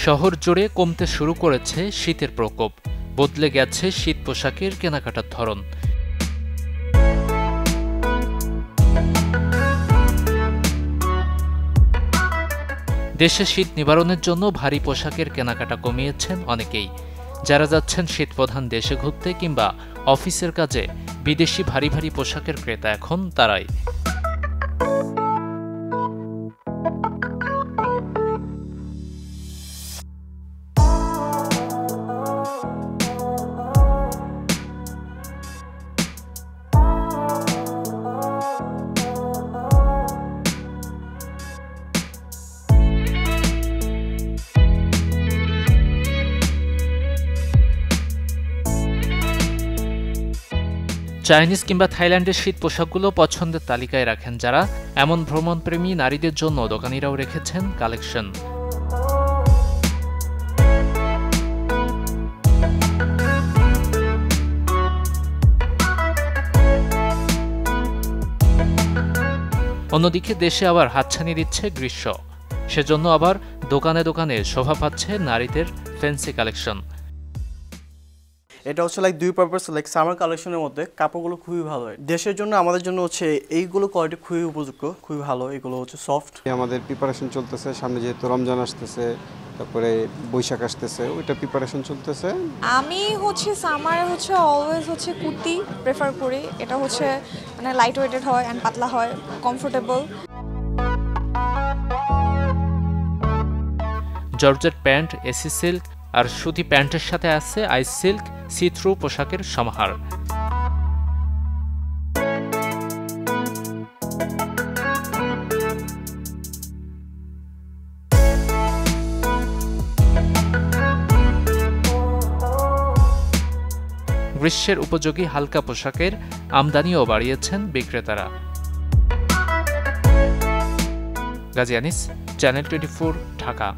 শহর জুড়ে কমতে শুরু করেছে শীতের প্রকোপ, বদলে গেছে শীত পোশাকের কেনাকাটার ধরন। দেশে শীত নিবারণের জন্য ভারী পোশাকের কেনাকাটা কমিয়েছেন অনেকেই। যারা যাচ্ছেন শীতপ্রধান দেশে ঘুরতে কিংবা অফিসের কাজে, বিদেশি ভারী ভারী পোশাকের ক্রেতা এখন তারাই। চাইনিজ কিংবা থাইল্যান্ডের শীত পোশাকগুলো পছন্দের তালিকায় রাখেন যারা। এমন ভ্রমণপ্রেমী নারীদের জন্য দোকানিরাও রেখেছেন কালেকশন। অন্যদিকে দেশে আবার হাতছানি দিচ্ছে গ্রীষ্ম, সেজন্য আবার দোকানে দোকানে শোভা পাচ্ছে নারীদের ফ্যান্সি কালেকশন। এটা হচ্ছে দুই পারপাস, সামার কালেকশনের মধ্যে কাপড়গুলো খুবই ভালো হয় দেশের জন্য, আমাদের জন্য হচ্ছে এইগুলো কোয়ালিটি খুবই উপযুক্ত, খুবই ভালো। এগুলো হচ্ছে সফট। আমাদের প্রিপারেশন চলতেছে, সামনে যেহেতু রমজান আসতেছে, তারপরে বৈশাখ আসতেছে, ওইটা প্রিপারেশন চলতেছে। আমি হচ্ছে সামারে হচ্ছে অলওয়েজ হচ্ছে কুর্তি প্রেফার করি। এটা হচ্ছে মানে লাইট ওয়েটেড হয় অ্যান্ড পাতলা হয়, কমফোর্টেবল। জর্জেট প্যান্ট, এসি সিল্ক আর সুতি প্যান্টের সাথে আছে আইস সিল্ক, সি থ্রু পোশাকের সমাহার। গ্রীষ্মের উপযোগী হালকা পোশাকের আমদানিও বাড়িয়েছেন বিক্রেতারা। গাজী আনিস, চ্যানেল 24, ঢাকা।